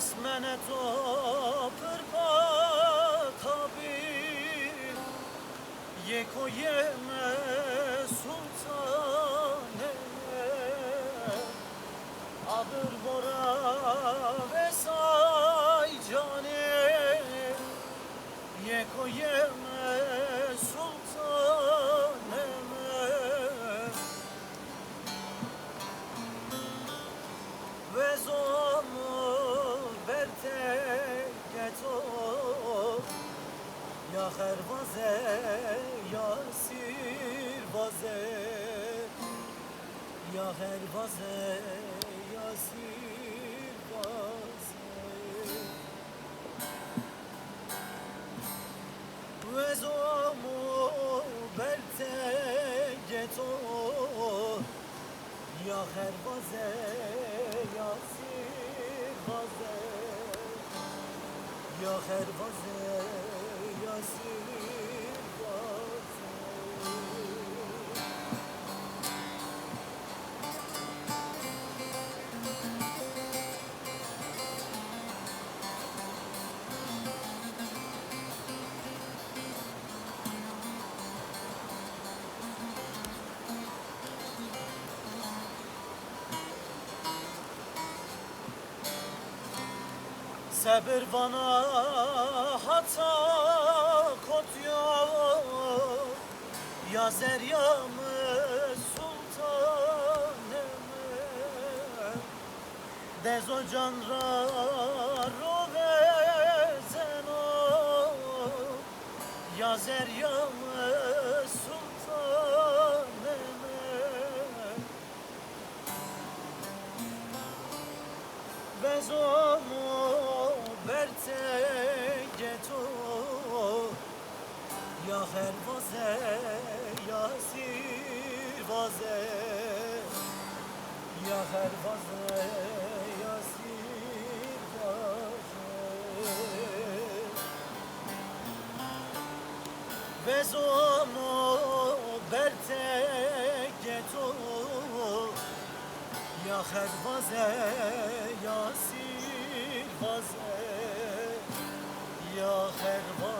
Asmene topır pa kabir Yeko yeme sultane Adır bora ve say cane Yeko yeme sultane Ve zomu verte geto Ya hervaze ya sirvaze Ya hervaze ya sirvaze Ve zomu verte geto Ya hervaze ya sirvaze Ya hervaze ya sirvaze Sabır bana hata kotuyor Ya zeryamı sultaneme Dezo canra rovezeno Ya zeryamı sultaneme Bezomu verte geto Ya hervaze ya sirvaze Ya hervaze ya sirvaze Bezomu verte geto Ya hervaze ya sirvaze Ya hervaze